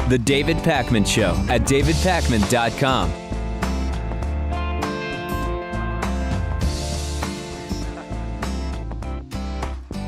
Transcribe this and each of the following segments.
The David Pakman Show at davidpakman.com.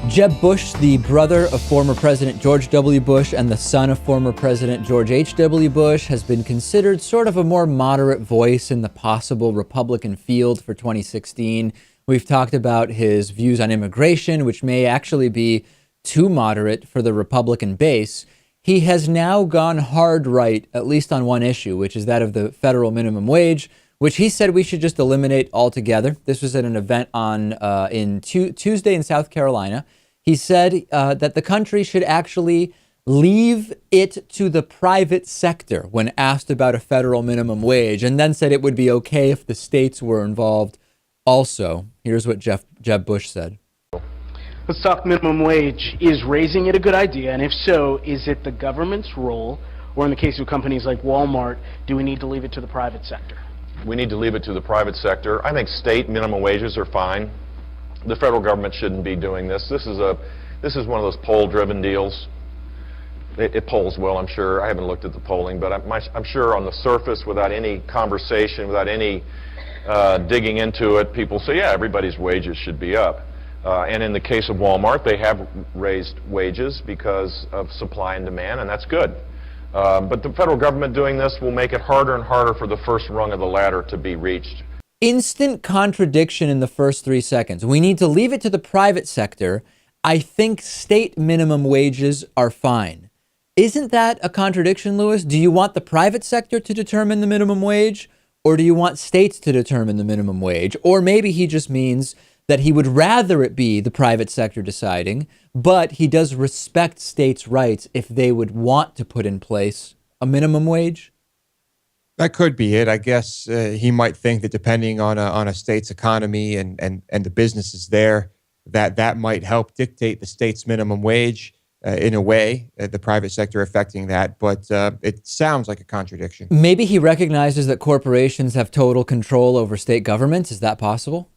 Jeb Bush, the brother of former President George W. Bush and the son of former President George H.W. Bush, has been considered sort of a more moderate voice in the possible Republican field for 2016. We've talked about his views on immigration, which may actually be too moderate for the Republican base. He has now gone hard right, at least on one issue, which is that of the federal minimum wage, which he said we should just eliminate altogether. This was at an event on Tuesday in South Carolina. He said that the country should actually leave it to the private sector when asked about a federal minimum wage, and then said it would be okay if the states were involved also. Here's what Jeb Bush said. Let's talk minimum wage. Is raising it a good idea? And if so, is it the government's role? Or in the case of companies like Walmart, do we need to leave it to the private sector? We need to leave it to the private sector. I think state minimum wages are fine. The federal government shouldn't be doing this. This is one of those poll-driven deals. It polls well, I'm sure. I haven't looked at the polling, but I'm sure on the surface, without any conversation, without any digging into it, people say, yeah, everybody's wages should be up. And in the case of Walmart, they have raised wages because of supply and demand, and that's good. But the federal government doing this will make it harder and harder for the first rung of the ladder to be reached. Instant contradiction in the first 3 seconds. We need to leave it to the private sector. I think state minimum wages are fine. Isn't that a contradiction, Lewis? Do you want the private sector to determine the minimum wage, or do you want states to determine the minimum wage? Or maybe he just means that he would rather it be the private sector deciding, but he does respect states' rights if they would want to put in place a minimum wage? That could be it. I guess he might think that depending on a state's economy and the businesses there, that might help dictate the state's minimum wage in a way, the private sector affecting that. But it sounds like a contradiction. Maybe he recognizes that corporations have total control over state governments. Is that possible?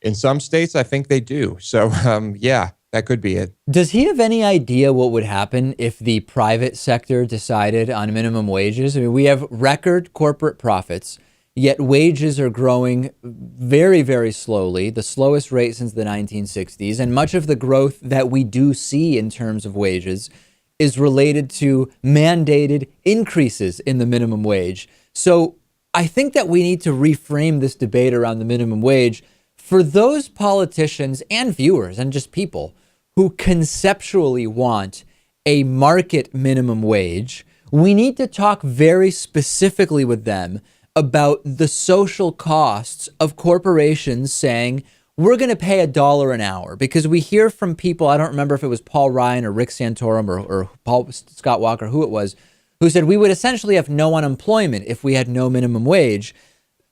In some states, I think they do. So, yeah, that could be it. Does he have any idea what would happen if the private sector decided on minimum wages? I mean, we have record corporate profits, yet wages are growing very, very slowly, the slowest rate since the 1960s. And much of the growth that we do see in terms of wages is related to mandated increases in the minimum wage. So I think that we need to reframe this debate around the minimum wage for those politicians and viewers and just people who conceptually want a market minimum wage. We need to talk very specifically with them about the social costs of corporations saying, we're going to pay $1 an hour, because we hear from people, I don't remember if it was Paul Ryan or Rick Santorum or Paul Scott Walker, who it was, who said we would essentially have no unemployment if we had no minimum wage.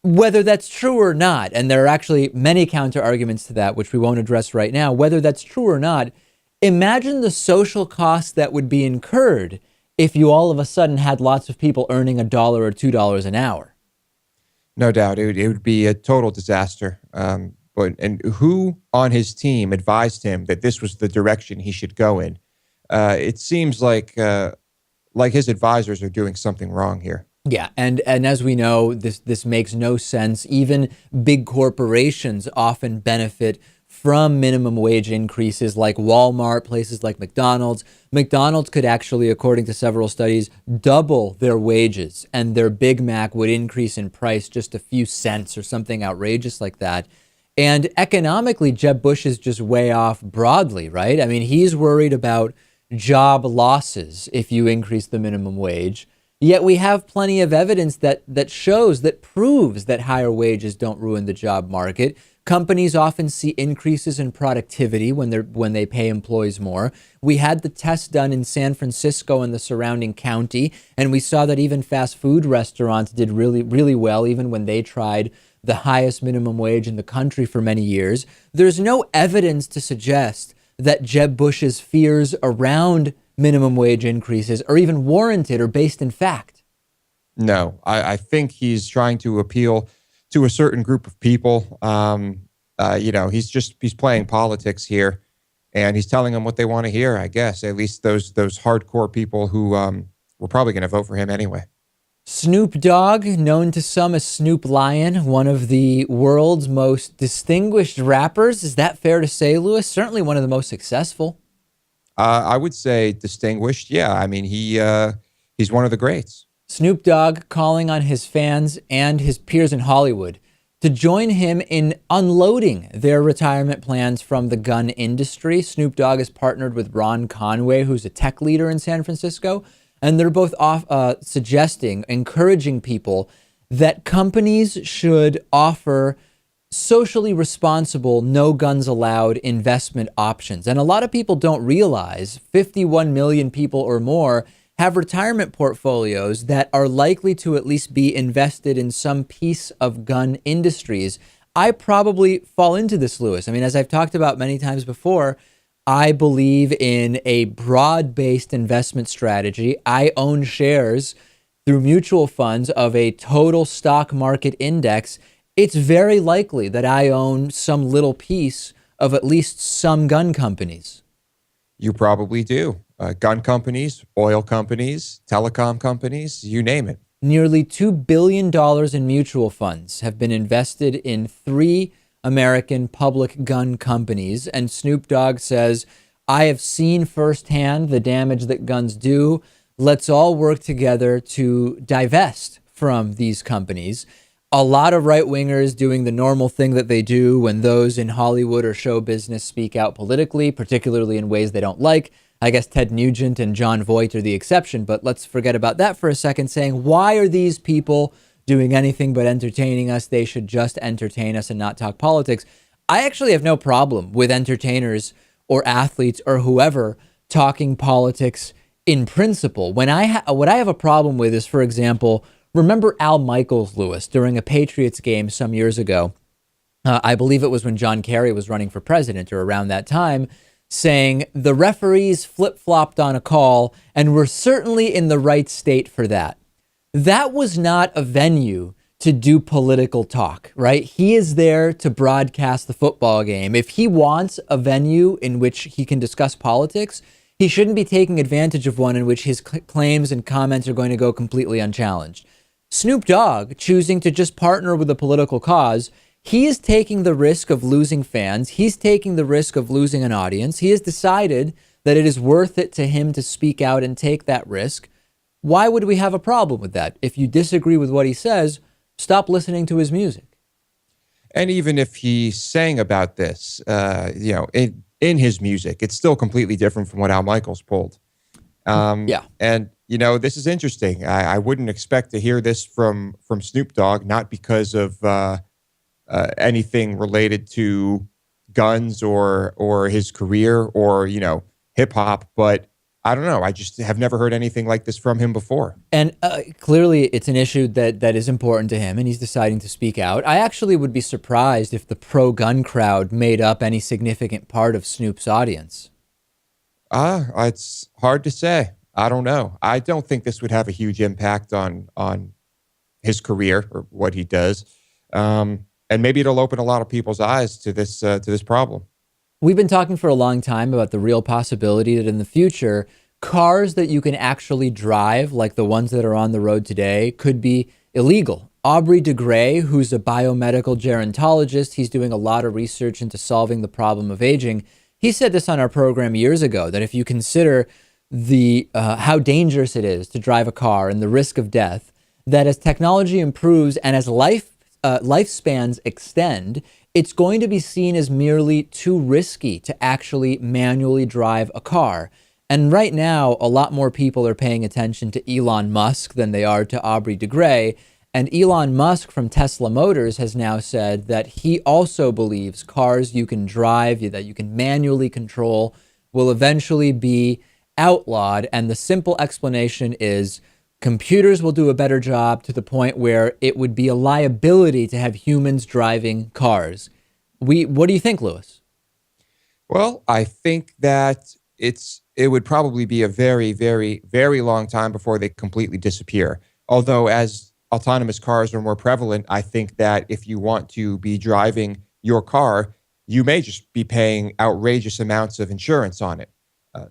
Whether that's true or not, and there are actually many counter arguments to that, which we won't address right now, whether that's true or not, imagine the social costs that would be incurred if you all of a sudden had lots of people earning $1 or $2 an hour. No doubt. It would be a total disaster. And who on his team advised him that this was the direction he should go in? It seems like his advisors are doing something wrong here. Yeah, and as we know, this makes no sense. Even big corporations often benefit from minimum wage increases, like Walmart, places like McDonald's. McDonald's could actually, according to several studies, double their wages, and their Big Mac would increase in price just a few cents or something outrageous like that. And economically, Jeb Bush is just way off broadly, right? I mean, he's worried about job losses if you increase the minimum wage. Yet we have plenty of evidence that proves that higher wages don't ruin the job market. Companies often see increases in productivity when they pay employees more. We had the test done in San Francisco and the surrounding county, and we saw that even fast food restaurants did really, really well, even when they tried the highest minimum wage in the country for many years. There's no evidence to suggest that Jeb Bush's fears around minimum wage increases are even warranted or based in fact. No, I think he's trying to appeal to a certain group of people. He's playing politics here, and he's telling them what they want to hear, I guess. At least those hardcore people who we're probably going to vote for him anyway. Snoop Dogg, known to some as Snoop Lion, one of the world's most distinguished rappers. Is that fair to say, Lewis? Certainly one of the most successful. I would say distinguished. Yeah, I mean, he's one of the greats. Snoop Dogg calling on his fans and his peers in Hollywood to join him in unloading their retirement plans from the gun industry. Snoop Dogg has partnered with Ron Conway, who's a tech leader in San Francisco, and they're both encouraging people that companies should offer socially responsible, no guns allowed investment options. And a lot of people don't realize 51 million people or more have retirement portfolios that are likely to at least be invested in some piece of gun industries. I probably fall into this, Lewis. I mean, as I've talked about many times before, I believe in a broad-based investment strategy. I own shares through mutual funds of a total stock market index. It's very likely that I own some little piece of at least some gun companies. You probably do. Gun companies, oil companies, telecom companies, you name it. Nearly $2 billion in mutual funds have been invested in 3 American public gun companies. And Snoop Dogg says, I have seen firsthand the damage that guns do. Let's all work together to divest from these companies. A lot of right-wingers doing the normal thing that they do when those in Hollywood or show business speak out politically, particularly in ways they don't like. I guess Ted Nugent and John Voight are the exception, but let's forget about that for a second, saying, why are these people doing anything but entertaining us? They should just entertain us and not talk politics. I actually have no problem with entertainers or athletes or whoever talking politics in principle. What I have a problem with is, for example, remember Al Michaels, Lewis, during a Patriots game some years ago. I believe it was when John Kerry was running for president or around that time, saying the referees flip-flopped on a call and we're certainly in the right state for that. That was not a venue to do political talk, right? He is there to broadcast the football game. If he wants a venue in which he can discuss politics, he shouldn't be taking advantage of one in which his claims and comments are going to go completely unchallenged. Snoop Dogg choosing to just partner with a political cause, he is taking the risk of losing fans. He's taking the risk of losing an audience. He has decided that it is worth it to him to speak out and take that risk. Why would we have a problem with that? If you disagree with what he says, stop listening to his music. And even if he sang about this, in his music, it's still completely different from what Al Michaels pulled. Yeah. And, this is interesting. I wouldn't expect to hear this from Snoop Dogg, not because of anything related to guns or his career or, hip hop, but I don't know. I just have never heard anything like this from him before. And clearly it's an issue that is important to him and he's deciding to speak out. I actually would be surprised if the pro-gun crowd made up any significant part of Snoop's audience. It's hard to say. I don't know. I don't think this would have a huge impact on his career or what he does. And maybe it'll open a lot of people's eyes to this problem. We've been talking for a long time about the real possibility that in the future, cars that you can actually drive, like the ones that are on the road today, could be illegal. Aubrey de Grey, who's a biomedical gerontologist, he's doing a lot of research into solving the problem of aging. He said this on our program years ago, that if you consider the how dangerous it is to drive a car and the risk of death, that as technology improves and as lifespans extend, it's going to be seen as merely too risky to actually manually drive a car. And right now, a lot more people are paying attention to Elon Musk than they are to Aubrey de Grey. And Elon Musk from Tesla Motors has now said that he also believes cars you can drive, that you can manually control, will eventually be outlawed. And the simple explanation is computers will do a better job to the point where it would be a liability to have humans driving cars. What do you think, Lewis? Well, I think that it would probably be a very, very, very long time before they completely disappear. Although as autonomous cars are more prevalent, I think that if you want to be driving your car, you may just be paying outrageous amounts of insurance on it.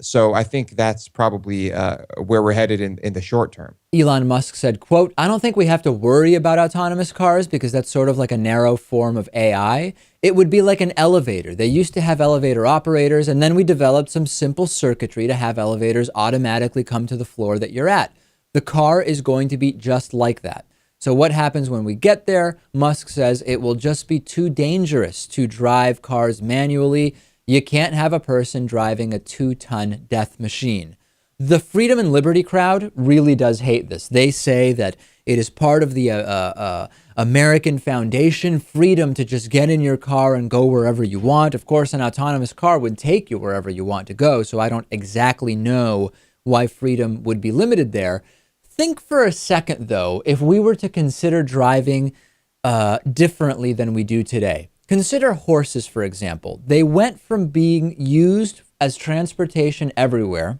So I think that's probably where we're headed in the short term. Elon Musk said, quote, "I don't think we have to worry about autonomous cars because that's sort of like a narrow form of AI. It would be like an elevator. They used to have elevator operators, and then we developed some simple circuitry to have elevators automatically come to the floor that you're at. The car is going to be just like that. So what happens when we get there? Musk says it will just be too dangerous to drive cars manually. You can't have a person driving a 2-ton death machine." The freedom and liberty crowd really does hate this. They say that it is part of the American foundation, freedom to just get in your car and go wherever you want. Of course, an autonomous car would take you wherever you want to go, so I don't exactly know why freedom would be limited there. Think for a second, though, if we were to consider driving differently than we do today. Consider horses, for example. They went from being used as transportation everywhere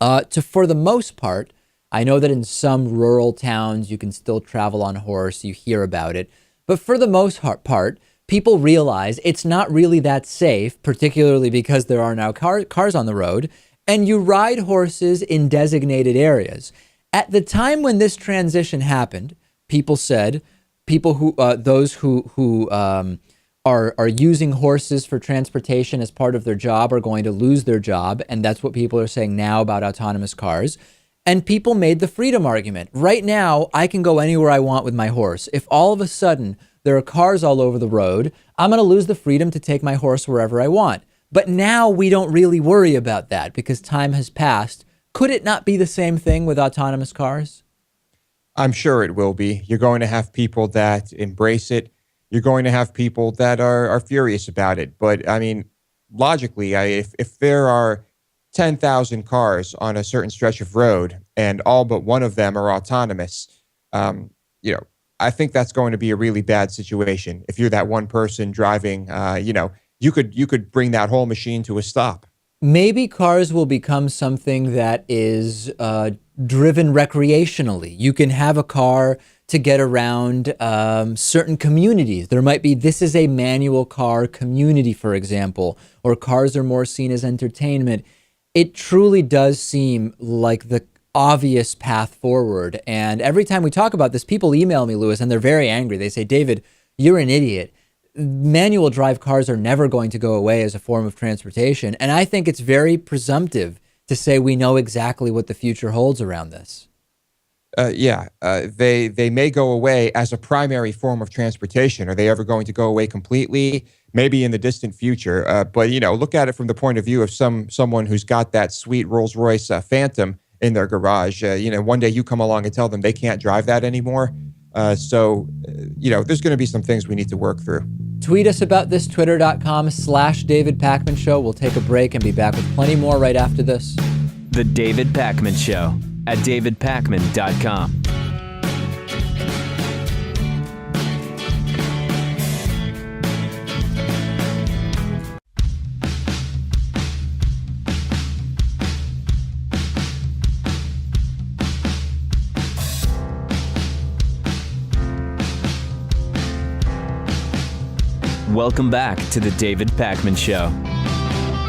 to, for the most part, I know that in some rural towns you can still travel on horse, you hear about it, but for the most part, people realize it's not really that safe, particularly because there are now cars on the road, and you ride horses in designated areas. At the time when this transition happened, people said, those who are using horses for transportation as part of their job are going to lose their job. And that's what people are saying now about autonomous cars. And people made the freedom argument. Right now, I can go anywhere I want with my horse. If all of a sudden there are cars all over the road, I'm going to lose the freedom to take my horse wherever I want. But now we don't really worry about that because time has passed. Could it not be the same thing with autonomous cars? I'm sure it will be. You're going to have people that embrace it. You're going to have people that are furious about it. But I mean, logically, if there are 10,000 cars on a certain stretch of road and all but one of them are autonomous, I think that's going to be a really bad situation. If you're that one person driving, you could bring that whole machine to a stop. Maybe cars will become something that is driven recreationally. You can have a car to get around certain communities. There might be, this is a manual car community, for example, or cars are more seen as entertainment. It truly does seem like the obvious path forward. And every time we talk about this, people email me, Lewis, and they're very angry. They say, "David, you're an idiot. Manual drive cars are never going to go away as a form of transportation." And I think it's very presumptive to say we know exactly what the future holds around this. They may go away as a primary form of transportation. Are they ever going to go away completely? Maybe in the distant future. But look at it from the point of view of someone who's got that sweet Rolls-Royce Phantom in their garage. One day you come along and tell them they can't drive that anymore. There's going to be some things we need to work through. Tweet us about this, twitter.com/David Pakman Show. We'll take a break and be back with plenty more right after this. The David Pakman Show at davidpakman.com. Welcome back to the David Pakman Show.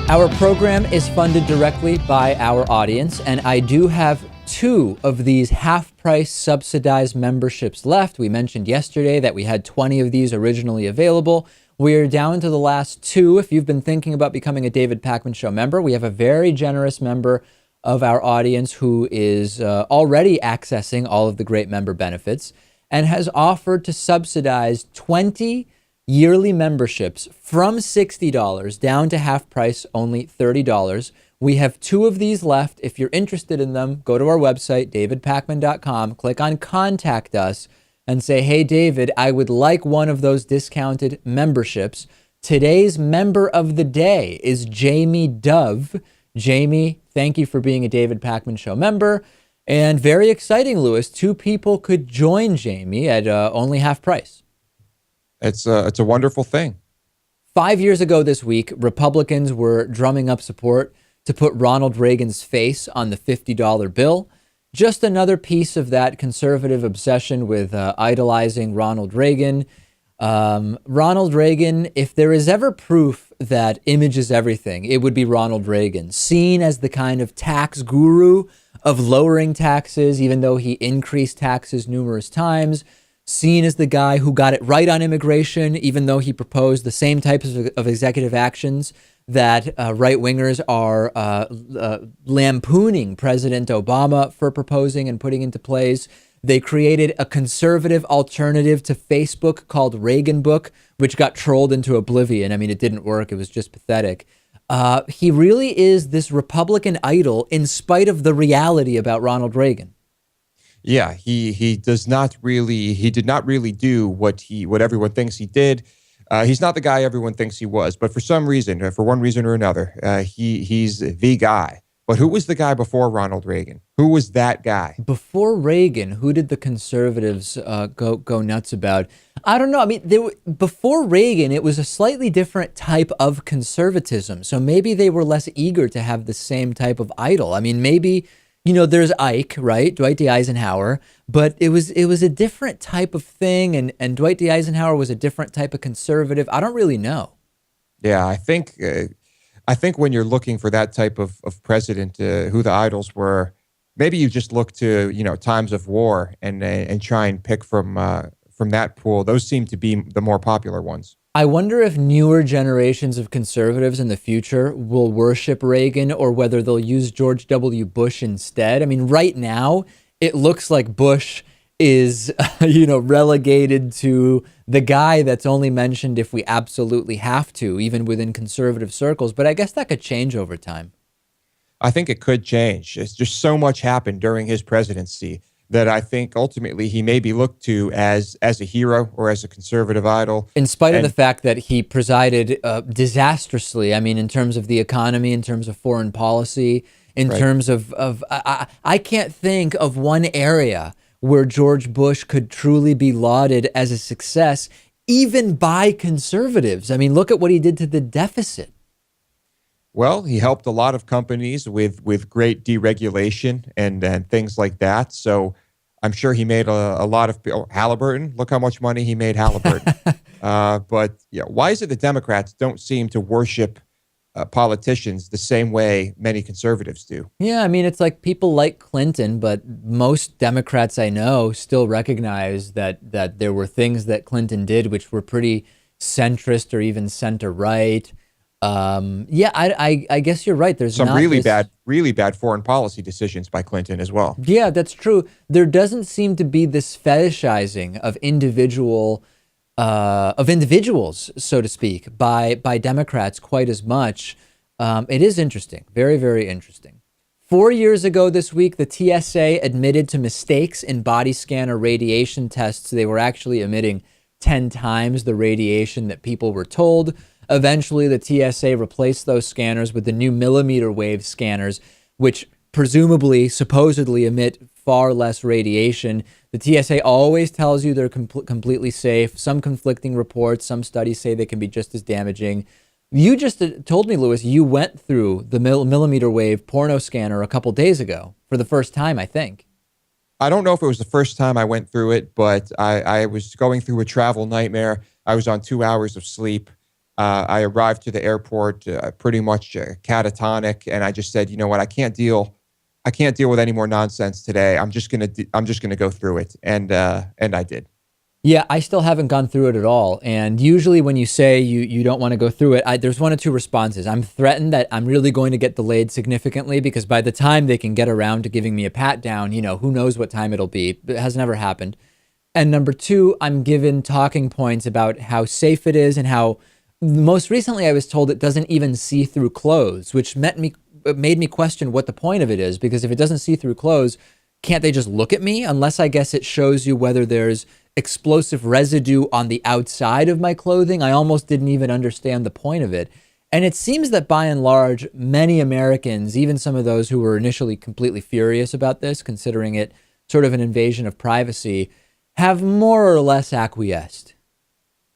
Our program is funded directly by our audience, and I do have 2 of these half-price subsidized memberships left. We mentioned yesterday that we had 20 of these originally available. We're down to the last 2. If you've been thinking about becoming a David Pakman Show member, we have a very generous member of our audience who is already accessing all of the great member benefits and has offered to subsidize 20 yearly memberships from $60 down to half price, only $30. We have 2 of these left. If you're interested in them, go to our website, davidpakman.com, click on Contact Us, and say, "Hey, David, I would like one of those discounted memberships." Today's member of the day is Jamie Dove. Jamie, thank you for being a David Pakman Show member. And very exciting, Lewis, 2 people could join Jamie at only half price. It's a wonderful thing. 5 years ago this week, Republicans were drumming up support to put Ronald Reagan's face on the $50 bill. Just another piece of that conservative obsession with idolizing Ronald Reagan. Ronald Reagan, if there is ever proof that image is everything, it would be Ronald Reagan, seen as the kind of tax guru of lowering taxes, even though he increased taxes numerous times, seen as the guy who got it right on immigration, even though he proposed the same types of executive actions that right-wingers are lampooning President Obama for proposing and putting into place. They created a conservative alternative to Facebook called Reagan Book, which got trolled into oblivion. I mean, it didn't work. It was just pathetic. He really is this Republican idol in spite of the reality about Ronald Reagan. Yeah, he did not really do what everyone thinks he did. He's not the guy everyone thinks he was, but for some reason, for one reason or another, he's the guy. But who was the guy before Ronald Reagan? Who was that guy? Before Reagan, who did the conservatives go nuts about? I don't know. I mean, before Reagan, it was a slightly different type of conservatism. So maybe they were less eager to have the same type of idol. I mean, maybe, there's Ike, right? Dwight D. Eisenhower. But it was a different type of thing. And Dwight D. Eisenhower was a different type of conservative. I don't really know. Yeah, I think when you're looking for that type of president, who the idols were, maybe you just look to times of war and try and pick from that pool. Those seem to be the more popular ones. I wonder if newer generations of conservatives in the future will worship Reagan or whether they'll use George W. Bush instead. I mean, right now it looks like Bush is, relegated to the guy that's only mentioned if we absolutely have to, even within conservative circles. But I guess that could change over time. I think it could change. It's just so much happened during his presidency that I think ultimately he may be looked to as a hero or as a conservative idol. In spite of the fact that he presided disastrously, I mean, in terms of the economy, in terms of foreign policy, in terms of I can't think of one area where George Bush could truly be lauded as a success, even by conservatives. I mean, look at what he did to the deficit. Well, he helped a lot of companies with great deregulation and things like that. So I'm sure he made a lot of Halliburton. Look how much money he made Halliburton. But why is it the Democrats don't seem to worship politicians the same way many conservatives do? Yeah, I mean, it's like people like Clinton, but most Democrats I know still recognize that there were things that Clinton did which were pretty centrist or even center-right. I guess you're right. There's some not really bad foreign policy decisions by Clinton as well. Yeah, that's true. There doesn't seem to be this fetishizing of individuals, so to speak, by Democrats quite as much. It is interesting. Very, very interesting. 4 years ago this week, the TSA admitted to mistakes in body scanner radiation tests. They were actually emitting 10 times the radiation that people were told. Eventually, the TSA replaced those scanners with the new millimeter wave scanners, which supposedly emit far less radiation. The TSA always tells you they're completely safe. Some conflicting reports, some studies say they can be just as damaging. You just told me, Lewis, you went through the millimeter wave porno scanner a couple days ago for the first time, I think. I don't know if it was the first time I went through it, but I was going through a travel nightmare. I was on 2 hours of sleep. I arrived to the airport pretty much catatonic, and I just said, you know what, I can't deal with any more nonsense today. I'm just gonna go through it, and I did. Yeah, I still haven't gone through it at all. And usually when you say you don't want to go through it, there's one of two responses. I'm threatened that I'm really going to get delayed significantly because by the time they can get around to giving me a pat down, who knows what time it'll be. It has never happened. And number two, I'm given talking points about how safe it is and how most recently I was told it doesn't even see through clothes, which made me question what the point of it is, because if it doesn't see through clothes, can't they just look at me? Unless I guess it shows you whether there's explosive residue on the outside of my clothing. I almost didn't even understand the point of it. And it seems that by and large, many Americans, even some of those who were initially completely furious about this, considering it sort of an invasion of privacy, have more or less acquiesced.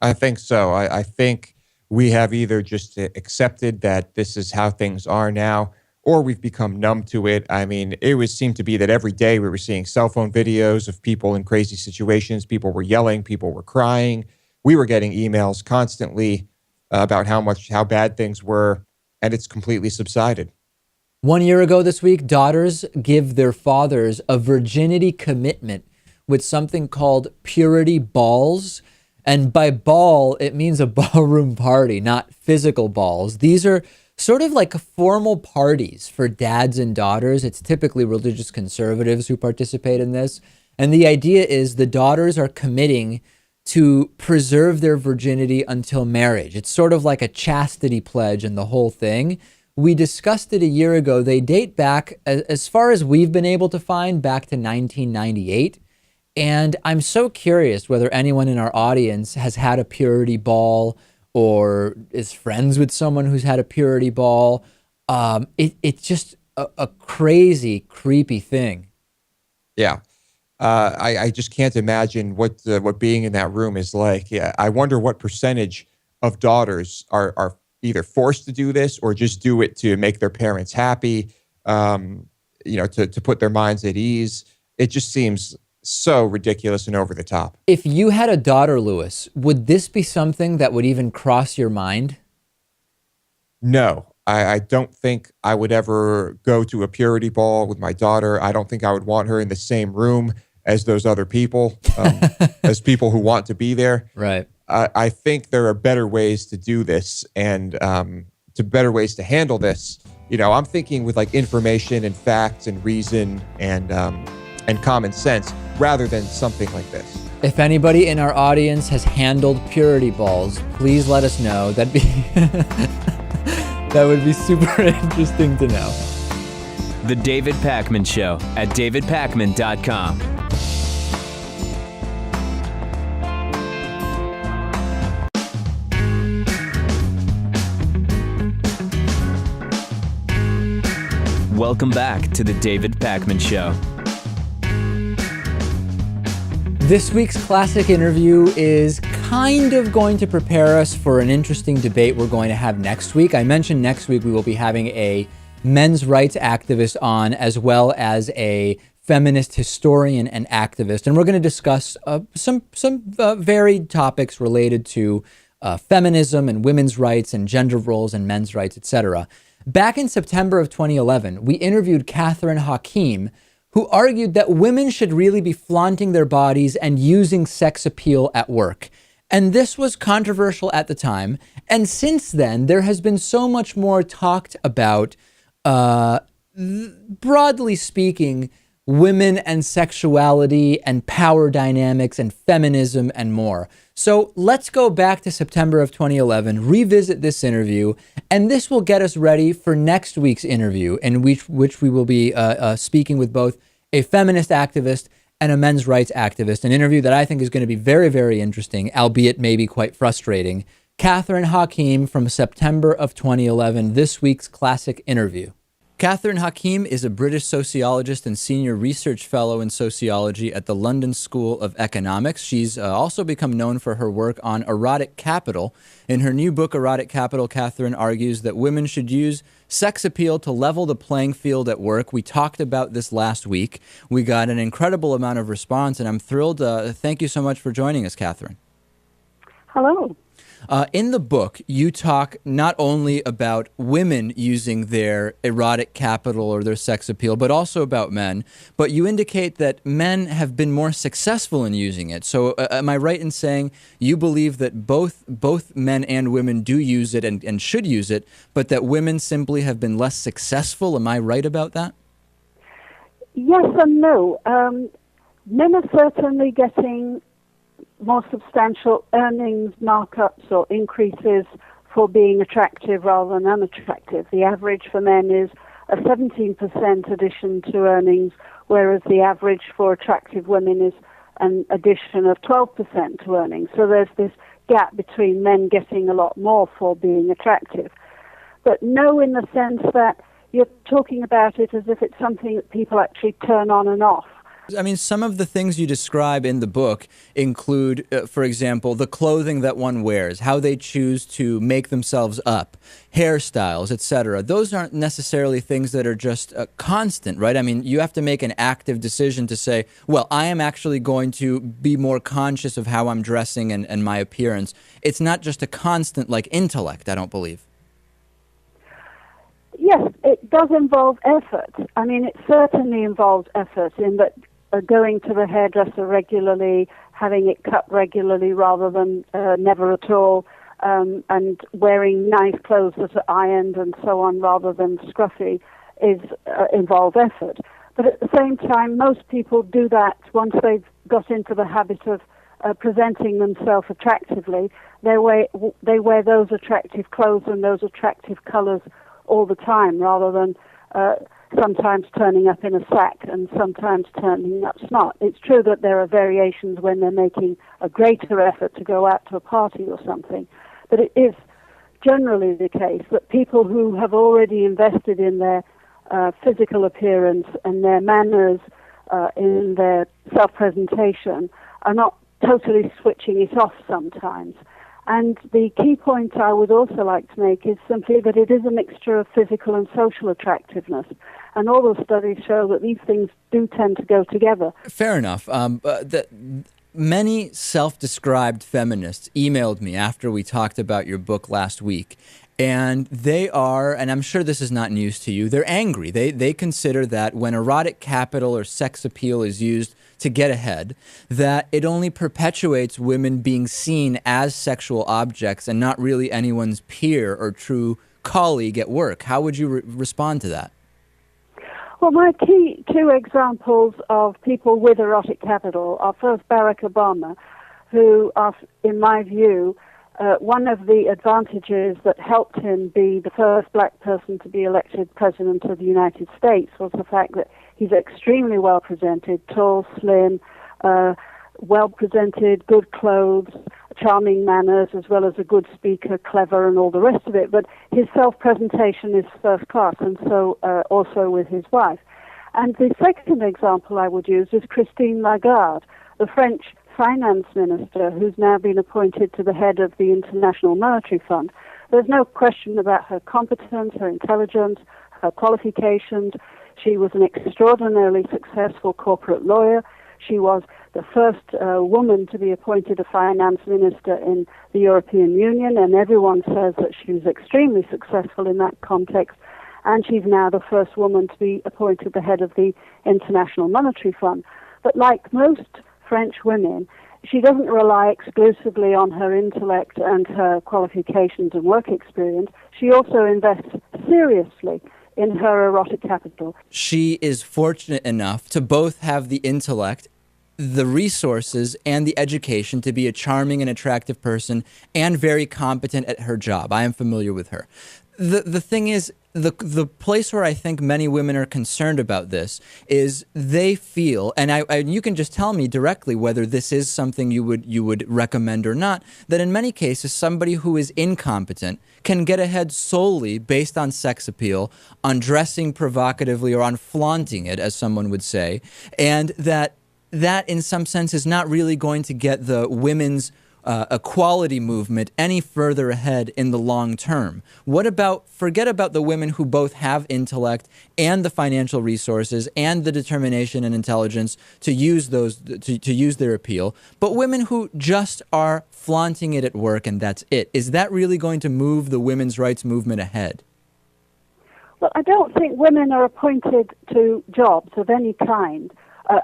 I think so. I think we have either just accepted that this is how things are now, or we've become numb to it. I mean, it would seem to be that every day we were seeing cell phone videos of people in crazy situations. People were yelling, people were crying, we were getting emails constantly about how bad things were, and it's completely subsided. 1 year ago this week, daughters give their fathers a virginity commitment with something called purity balls. And by ball, it means a ballroom party, not physical balls. These are sort of like formal parties for dads and daughters. It's typically religious conservatives who participate in this. And the idea is the daughters are committing to preserve their virginity until marriage. It's sort of like a chastity pledge and the whole thing. We discussed it a year ago. They date back, as far as we've been able to find, back to 1998. And I'm so curious whether anyone in our audience has had a purity ball or is friends with someone who's had a purity ball. It's just a crazy, creepy thing. Yeah. I just can't imagine what being in that room is like. Yeah, I wonder what percentage of daughters are either forced to do this or just do it to make their parents happy, to put their minds at ease. It just seems so ridiculous and over the top. If you had a daughter, Lewis, would this be something that would even cross your mind? No, I don't think I would ever go to a purity ball with my daughter. I don't think I would want her in the same room as those other people, as people who want to be there. Right. I think there are better ways to do this and to better ways to handle this. I'm thinking with like information and facts and reason and common sense rather than something like this. If anybody in our audience has handled purity balls, please let us know. That would be super interesting to know. The David Pakman Show at davidpakman.com. Welcome back to the David Pakman Show. This week's classic interview is kind of going to prepare us for an interesting debate we're going to have next week. I mentioned next week we will be having a men's rights activist on, as well as a feminist historian and activist. And we're going to discuss some varied topics related to feminism and women's rights and gender roles and men's rights, etc. Back in September of 2011, we interviewed Catherine Hakim, who argued that women should really be flaunting their bodies and using sex appeal at work. And this was controversial at the time. And since then, there has been so much more talked about, broadly speaking, women and sexuality and power dynamics and feminism and more. So let's go back to September of 2011, revisit this interview, and this will get us ready for next week's interview, in which we will be speaking with both a feminist activist and a men's rights activist, an interview that I think is going to be very, very interesting, albeit maybe quite frustrating. Catherine Hakim from September of 2011, this week's classic interview. Catherine Hakim is a British sociologist and senior research fellow in sociology at the London School of Economics. She's also become known for her work on erotic capital. In her new book, Erotic Capital, Catherine argues that women should use sex appeal to level the playing field at work. We talked about this last week. We got an incredible amount of response, and I'm thrilled. Thank you so much for joining us, Catherine. Hello. In the book, you talk not only about women using their erotic capital or their sex appeal, but also about men. But you indicate that men have been more successful in using it. So am I right in saying you believe that both men and women do use it and should use it, but that women simply have been less successful? Am I right about that? Yes and no. Men are certainly getting more substantial earnings markups or increases for being attractive rather than unattractive. The average for men is a 17% addition to earnings, whereas the average for attractive women is an addition of 12% to earnings. So there's this gap between men getting a lot more for being attractive. But no, in the sense that you're talking about it as if it's something that people actually turn on and off. I mean, some of the things you describe in the book include, for example, the clothing that one wears, how they choose to make themselves up, hairstyles, etc. Those aren't necessarily things that are just constant, right? I mean, you have to make an active decision to say, well, I am actually going to be more conscious of how I'm dressing and my appearance. It's not just a constant like intellect, I don't believe. Yes, it does involve effort. I mean, it certainly involves effort in that going to the hairdresser regularly, having it cut regularly rather than never at all, and wearing nice clothes that are ironed and so on rather than scruffy involve effort. But at the same time, most people do that once they've got into the habit of presenting themselves attractively. They wear those attractive clothes and those attractive colors all the time, rather than sometimes turning up in a sack and sometimes turning up smart. It's true that there are variations when they're making a greater effort to go out to a party or something, but it is generally the case that people who have already invested in their physical appearance and their manners, in their self-presentation, are not totally switching it off sometimes. And the key point I would also like to make is simply that it is a mixture of physical and social attractiveness. And all the studies show that these things do tend to go together. Fair enough. Many self-described feminists emailed me after we talked about your book last week. And they are, and I'm sure this is not news to you, they're angry. They consider that when erotic capital or sex appeal is used to get ahead, that it only perpetuates women being seen as sexual objects and not really anyone's peer or true colleague at work. How would you respond to that? Well, my key two examples of people with erotic capital are first Barack Obama, who, are, in my view, one of the advantages that helped him be the first black person to be elected president of the United States was the fact that he's extremely well presented, tall, slim, well presented, good clothes, charming manners, as well as a good speaker, clever, and all the rest of it. But his self-presentation is first class, and so also with his wife. And the second example I would use is Christine Lagarde, the French finance minister who's now been appointed to the head of the International Monetary Fund. There's no question about her competence, her intelligence, her qualifications. She was an extraordinarily successful corporate lawyer. She was the first woman to be appointed a finance minister in the European Union, and everyone says that she was extremely successful in that context. And she's now the first woman to be appointed the head of the International Monetary Fund. But like most French women, she doesn't rely exclusively on her intellect and her qualifications and work experience. She also invests seriously in her erotic capital. She is fortunate enough to both have the intellect, the resources, and the education to be a charming and attractive person and very competent at her job. I am familiar with her. The thing is, the place where I think many women are concerned about this is they feel, and you can just tell me directly whether this is something you would recommend or not, that in many cases somebody who is incompetent can get ahead solely based on sex appeal, on dressing provocatively or on flaunting it, as someone would say, and that in some sense is not really going to get the women's equality movement any further ahead in the long term. Forget about the women who both have intellect and the financial resources and the determination and intelligence to use those, to use their appeal, but women who just are flaunting it at work and that's it. Is that really going to move the women's rights movement ahead? Well, I don't think women are appointed to jobs of any kind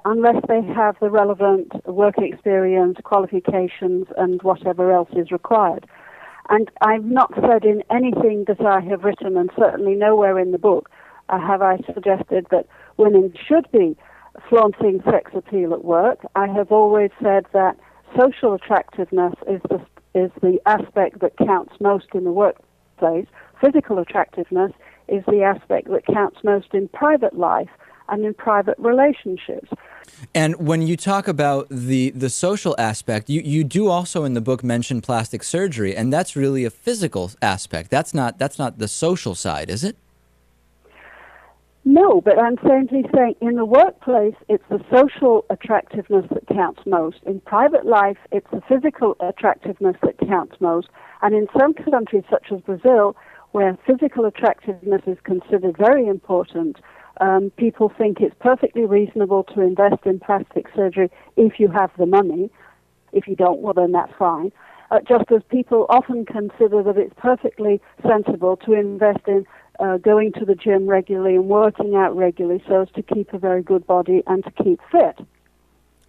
unless they have the relevant work experience, qualifications, and whatever else is required. And I've not said in anything that I have written, and certainly nowhere in the book, have I suggested that women should be flaunting sex appeal at work. I have always said that social attractiveness is the aspect that counts most in the workplace. Physical attractiveness is the aspect that counts most in private life and in private relationships. And when you talk about the social aspect, you do also in the book mention plastic surgery, and that's really a physical aspect. That's not the social side, is it? No, but I'm simply saying in the workplace, it's the social attractiveness that counts most. In private life, it's the physical attractiveness that counts most. And in some countries, such as Brazil, where physical attractiveness is considered very important, people think it's perfectly reasonable to invest in plastic surgery if you have the money. If you don't, well, then that's fine. Just as people often consider that it's perfectly sensible to invest in going to the gym regularly and working out regularly so as to keep a very good body and to keep fit.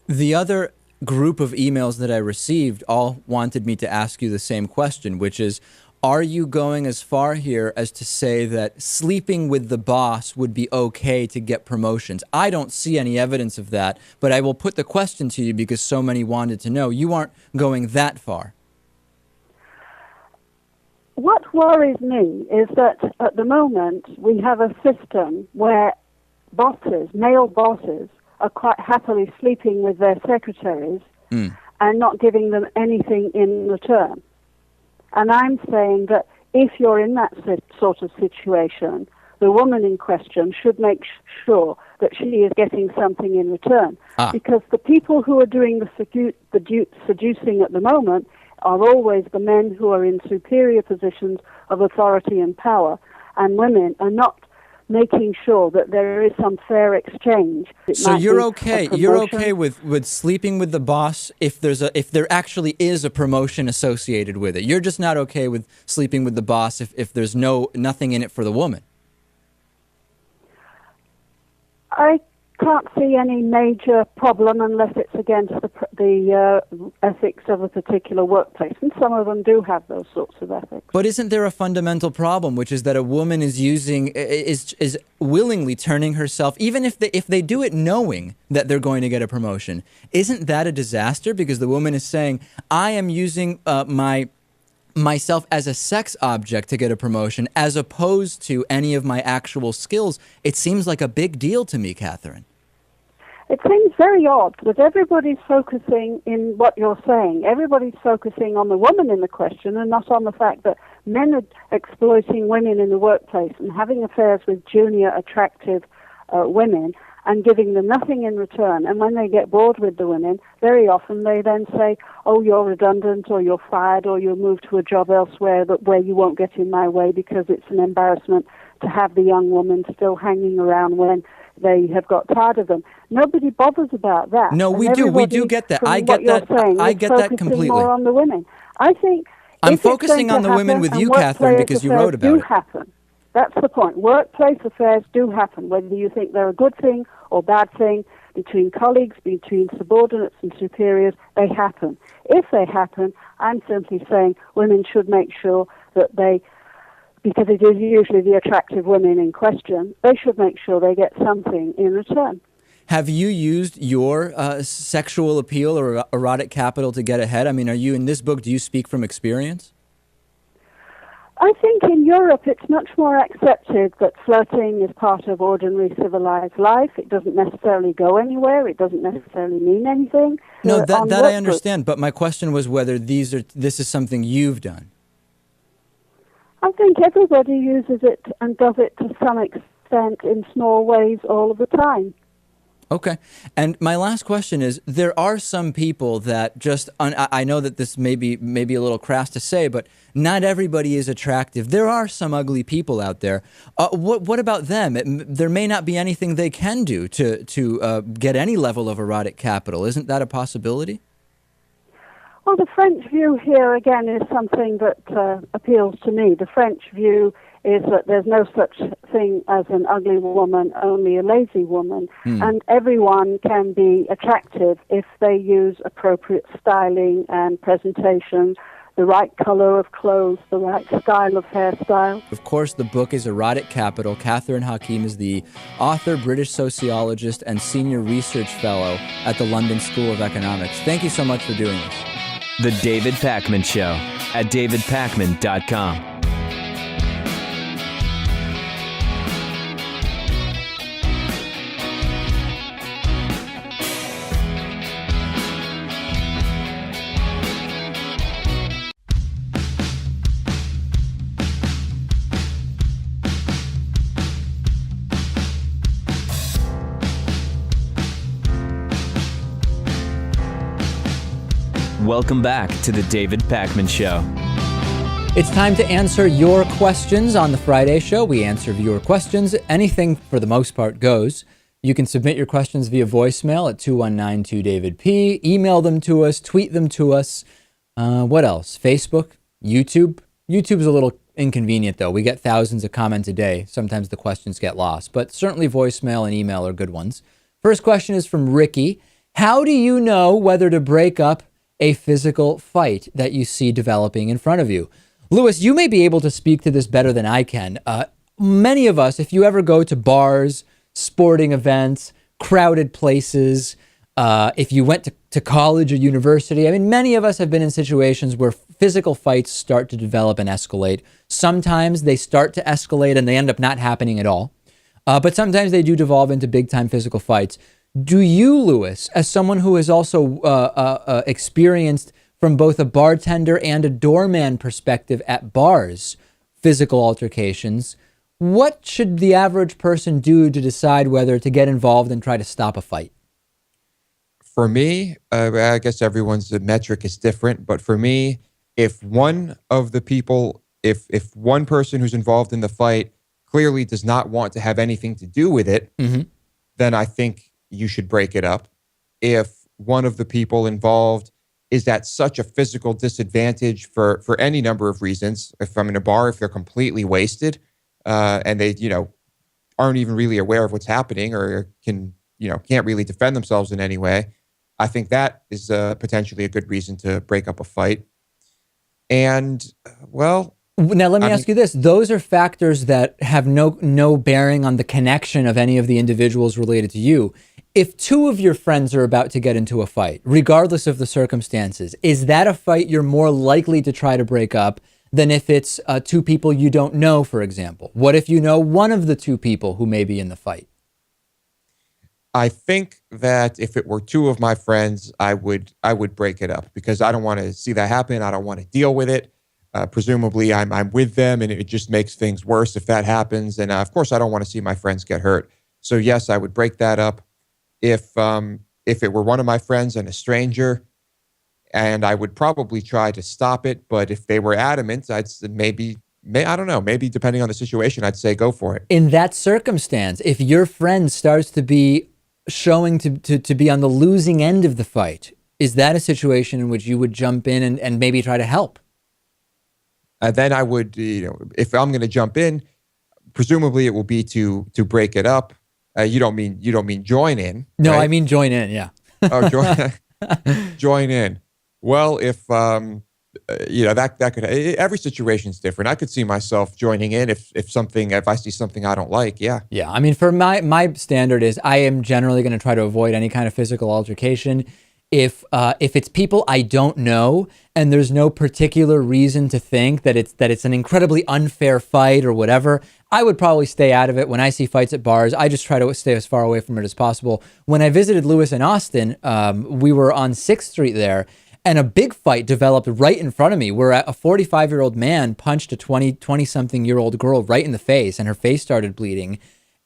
The other group of emails that I received all wanted me to ask you the same question, which is, are you going as far here as to say that sleeping with the boss would be okay to get promotions? I don't see any evidence of that, but I will put the question to you because so many wanted to know. You aren't going that far. What worries me is that at the moment we have a system where bosses, male bosses, are quite happily sleeping with their secretaries and not giving them anything in return. And I'm saying that if you're in that sort of situation, the woman in question should make sure that she is getting something in return. Because the people who are doing the seducing at the moment are always the men who are in superior positions of authority and power, and women are not making sure that there is some fair exchange. So you're okay. You're okay with sleeping with the boss if there actually is a promotion associated with it. You're just not okay with sleeping with the boss if there's nothing in it for the woman. I can't see any major problem unless it's against the ethics of a particular workplace, and some of them do have those sorts of ethics. But isn't there a fundamental problem, which is that a woman is willingly turning herself, even if they do it knowing that they're going to get a promotion? Isn't that a disaster? Because the woman is saying, I am using myself as a sex object to get a promotion, as opposed to any of my actual skills. It seems like a big deal to me, Catherine. It seems very odd that everybody's focusing in what you're saying. Everybody's focusing on the woman in the question and not on the fact that men are exploiting women in the workplace and having affairs with junior, attractive women and giving them nothing in return. And when they get bored with the women, very often they then say, oh, you're redundant, or you're fired, or you'll move to a job elsewhere where you won't get in my way because it's an embarrassment to have the young woman still hanging around when they have got tired of them. Nobody bothers about that. No, we do. We do get that. I get that. I get that completely. More on the women. I think I'm focusing on the women with you, Catherine, because you wrote about it. Happen. That's the point. Workplace affairs do happen, whether you think they're a good thing or bad thing, between colleagues, between subordinates and superiors, they happen. If they happen, I'm simply saying women should make sure that they, because it is usually the attractive women in question, they should make sure they get something in return. Have you used your sexual appeal or erotic capital to get ahead? I mean, are you, in this book, do you speak from experience? I think in Europe it's much more accepted that flirting is part of ordinary civilized life. It doesn't necessarily go anywhere. It doesn't necessarily mean anything. No, that I understand, but my question was whether this is something you've done. I think everybody uses it and does it to some extent in small ways all of the time. Okay. And my last question is, there are some people that just, I know that this may be a little crass to say, but not everybody is attractive. There are some ugly people out there. What about them? There may not be anything they can do to get any level of erotic capital. Isn't that a possibility? Well, the French view here, again, is something that appeals to me. The French view is that there's no such thing as an ugly woman, only a lazy woman. And everyone can be attractive if they use appropriate styling and presentation, the right color of clothes, the right style of hairstyle. Of course, the book is Erotic Capital. Catherine Hakim is the author, British sociologist, and senior research fellow at the London School of Economics. Thank you so much for doing this. The David Pakman Show at davidpakman.com. Welcome back to the David Pakman Show. It's time to answer your questions on the Friday show. We answer your questions. Anything, for the most part, goes. You can submit your questions via voicemail at 219-2-DAVID-P. Email them to us. Tweet them to us. What else? Facebook? YouTube? YouTube's a little inconvenient, though. We get thousands of comments a day. Sometimes the questions get lost. But certainly voicemail and email are good ones. First question is from Ricky. How do you know whether to break up a physical fight that you see developing in front of you? Lewis, you may be able to speak to this better than I can. Many of us, if you ever go to bars, sporting events, crowded places, if you went to college or university, I mean, many of us have been in situations where physical fights start to develop and escalate. Sometimes they start to escalate and they end up not happening at all. But sometimes they do devolve into big-time physical fights. Do you, Lewis, as someone who has also experienced from both a bartender and a doorman perspective at bars, physical altercations, what should the average person do to decide whether to get involved and try to stop a fight? For me, I guess everyone's metric is different, but for me, if one of the people, if one person who's involved in the fight clearly does not want to have anything to do with it, then I think you should break it up. If one of the people involved is at such a physical disadvantage for any number of reasons, if I'm in a bar, if they're completely wasted and they, aren't even really aware of what's happening or can't really defend themselves in any way, I think that is potentially a good reason to break up a fight. And, well... Now, let me ask you this. Those are factors that have no bearing on the connection of any of the individuals related to you. If two of your friends are about to get into a fight, regardless of the circumstances, is that a fight you're more likely to try to break up than if it's two people you don't know, for example? What if you know one of the two people who may be in the fight? I think that if it were two of my friends, I would break it up because I don't want to see that happen. I don't want to deal with it. Presumably, I'm with them, and it just makes things worse if that happens. And of course, I don't want to see my friends get hurt. So yes, I would break that up. If it were one of my friends and a stranger, and I would probably try to stop it. But if they were adamant, I don't know, maybe depending on the situation, I'd say go for it. In that circumstance, if your friend starts to be showing to be on the losing end of the fight, is that a situation in which you would jump in and maybe try to help? Then I would, if I'm going to jump in, presumably it will be to break it up. You don't mean join in? No, right? I mean join in. Yeah. Oh, join in. Well, if that could, every situation's different. I could see myself joining in if I see something I don't like. Yeah. Yeah. I mean, for my standard is I am generally going to try to avoid any kind of physical altercation. If it's people I don't know and there's no particular reason to think that it's an incredibly unfair fight or whatever, I would probably stay out of it. When I see fights at bars, I just try to stay as far away from it as possible. When I visited Lewis in Austin, we were on 6th Street there, and a big fight developed right in front of me where a 45-year-old man punched a 20-something-year-old girl right in the face, and her face started bleeding.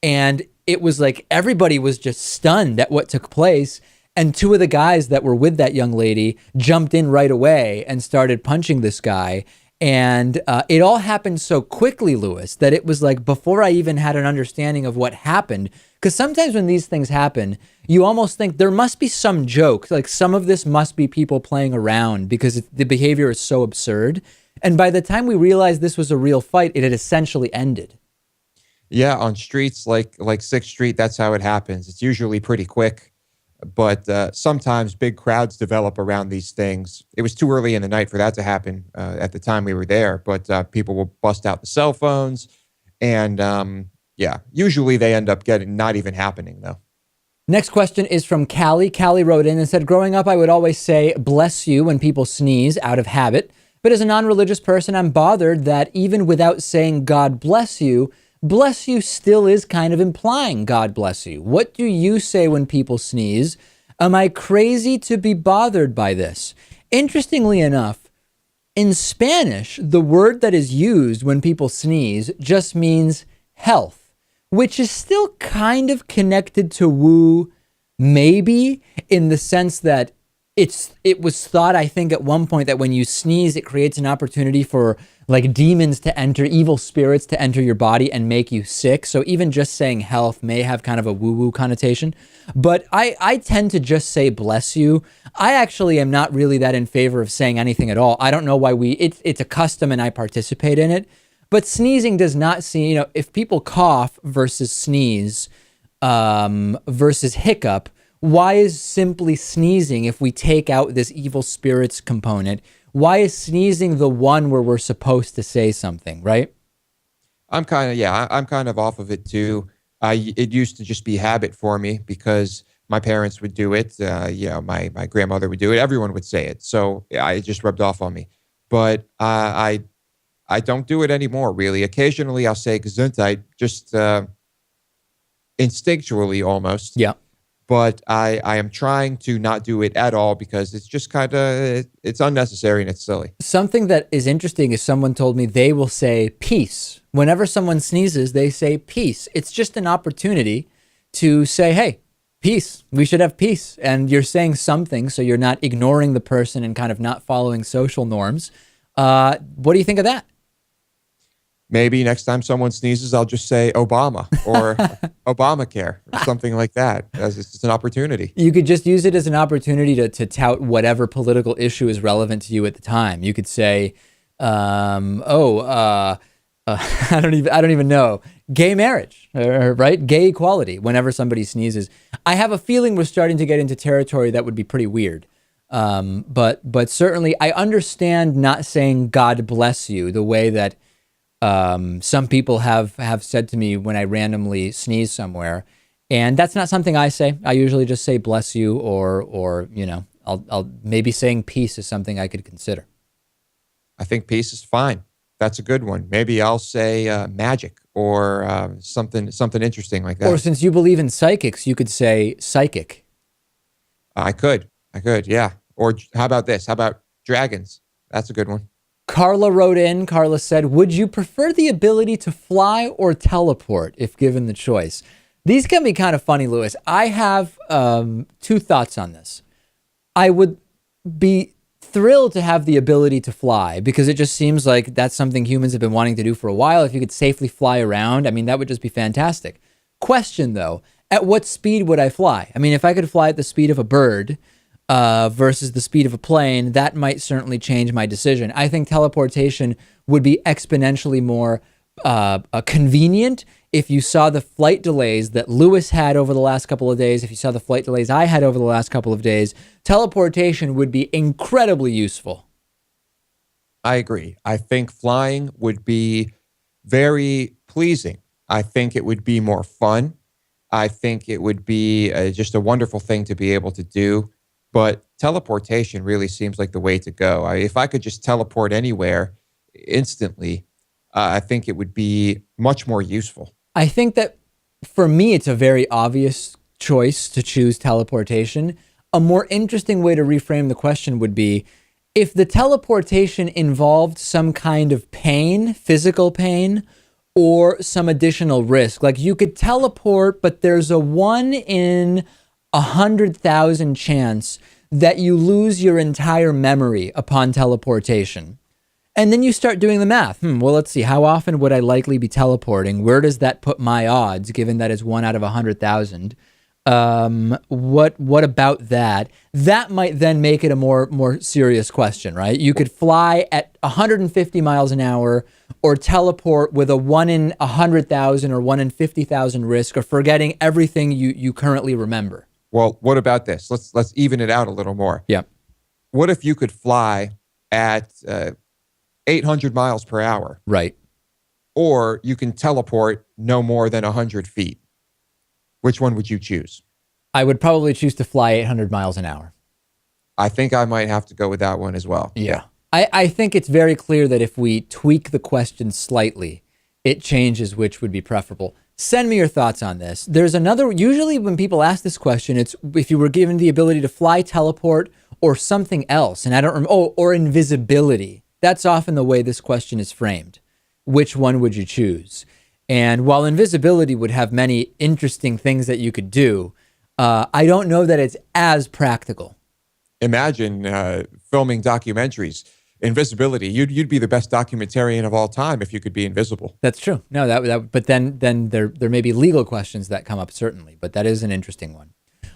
And it was like everybody was just stunned at what took place. And two of the guys that were with that young lady jumped in right away and started punching this guy. And it all happened so quickly, Lewis, that it was like before I even had an understanding of what happened. Because sometimes when these things happen, you almost think there must be some joke. Like some of this must be people playing around because the behavior is so absurd. And by the time we realized this was a real fight, it had essentially ended. Yeah, on streets like 6th Street, that's how it happens. It's usually pretty quick. But sometimes big crowds develop around these things. It was too early in the night for that to happen at the time we were there. But people will bust out the cell phones. And usually they end up not even happening, though. Next question is from Callie. Callie wrote in and said, growing up, I would always say, bless you when people sneeze out of habit. But as a non-religious person, I'm bothered that even without saying God bless you still is kind of implying God bless you. What do you say when people sneeze? Am I crazy to be bothered by this? Interestingly enough, in Spanish, the word that is used when people sneeze just means health, which is still kind of connected to woo, maybe, in the sense that it was thought, I think, at one point that when you sneeze, it creates an opportunity for like demons to enter, evil spirits to enter your body and make you sick. So even just saying health may have kind of a woo-woo connotation. But I tend to just say bless you. I actually am not really that in favor of saying anything at all. I don't know why it's a custom and I participate in it. But sneezing does not seem, if people cough versus sneeze versus hiccup, why is simply sneezing, if we take out this evil spirits component, why is sneezing the one where we're supposed to say something, right? I'm kind of off of it too. It used to just be habit for me because my parents would do it. My grandmother would do it. Everyone would say it. So it just rubbed off on me. But I don't do it anymore, really. Occasionally I'll say gesundheit, just instinctually almost. Yeah. But I am trying to not do it at all because it's just it's unnecessary and it's silly. Something that is interesting is someone told me they will say peace. Whenever someone sneezes, they say peace. It's just an opportunity to say, hey, peace. We should have peace. And you're saying something, so you're not ignoring the person and kind of not following social norms. What do you think of that? Maybe next time someone sneezes, I'll just say Obama or Obamacare or something like that. It's just an opportunity. You could just use it as an opportunity to tout whatever political issue is relevant to you at the time. You could say, I don't even know, gay marriage, right? Gay equality. Whenever somebody sneezes, I have a feeling we're starting to get into territory that would be pretty weird. But certainly, I understand not saying God bless you the way that some people have said to me when I randomly sneeze somewhere, and that's not something I say. I usually just say bless you, or I'll maybe saying peace is something I could consider. I think peace is fine. That's a good one. Maybe I'll say magic or something interesting like that. Or since you believe in psychics, you could say psychic. I could, yeah. Or how about this? How about dragons? That's a good one. Carla wrote in. Carla said, would you prefer the ability to fly or teleport if given the choice? These can be kind of funny, Lewis. I have two thoughts on this. I would be thrilled to have the ability to fly because it just seems like that's something humans have been wanting to do for a while. If you could safely fly around, I mean, that would just be fantastic. Question though, at what speed would I fly? I mean, if I could fly at the speed of a bird, versus the speed of a plane, that might certainly change my decision. I think teleportation would be exponentially more convenient if you saw the flight delays that Lewis had over the last couple of days, if you saw the flight delays I had over the last couple of days. Teleportation would be incredibly useful. I agree. I think flying would be very pleasing. I think it would be more fun. I think it would be just a wonderful thing to be able to do. But teleportation really seems like the way to go. If I could just teleport anywhere instantly, I think it would be much more useful. I think that for me, it's a very obvious choice to choose teleportation. A more interesting way to reframe the question would be, if the teleportation involved some kind of pain, physical pain, or some additional risk, like you could teleport, but there's a 1 in 100,000 chance that you lose your entire memory upon teleportation. And then you start doing the math. Well, let's see. How often would I likely be teleporting? Where does that put my odds, given that it's 1 out of 100,000? What about that? That might then make it a more serious question, right? You could fly at 150 miles an hour or teleport with a 1 in 100,000 or 1 in 50,000 risk of forgetting everything you currently remember. Well, what about this? Let's even it out a little more. Yeah. What if you could fly at 800 miles per hour? Right. Or you can teleport no more than 100 feet. Which one would you choose? I would probably choose to fly 800 miles an hour. I think I might have to go with that one as well. Yeah. I think it's very clear that if we tweak the question slightly, it changes which would be preferable. Send me your thoughts on this. There's another, usually when people ask this question, it's if you were given the ability to fly, teleport, or something else. And I don't remember, or invisibility. That's often the way this question is framed. Which one would you choose? And while invisibility would have many interesting things that you could do, I don't know that it's as practical. imagine filming documentaries. Invisibility. You'd be the best documentarian of all time if you could be invisible. That's true. No, but then there may be legal questions that come up, certainly, but that is an interesting one.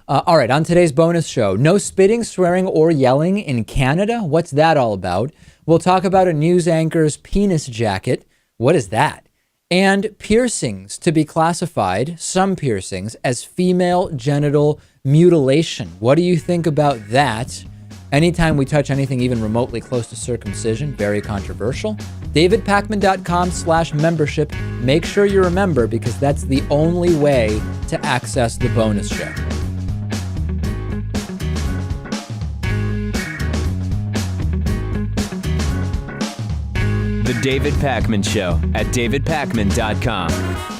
All right, on today's bonus show, no spitting, swearing, or yelling in Canada. What's that all about? We'll talk about a news anchor's penis jacket. What is that? And piercings to be classified, some piercings, as female genital mutilation. What do you think about that? Anytime we touch anything even remotely close to circumcision, very controversial. DavidPakman.com/membership. Make sure you remember, because that's the only way to access the bonus show. The David Pakman Show at DavidPakman.com.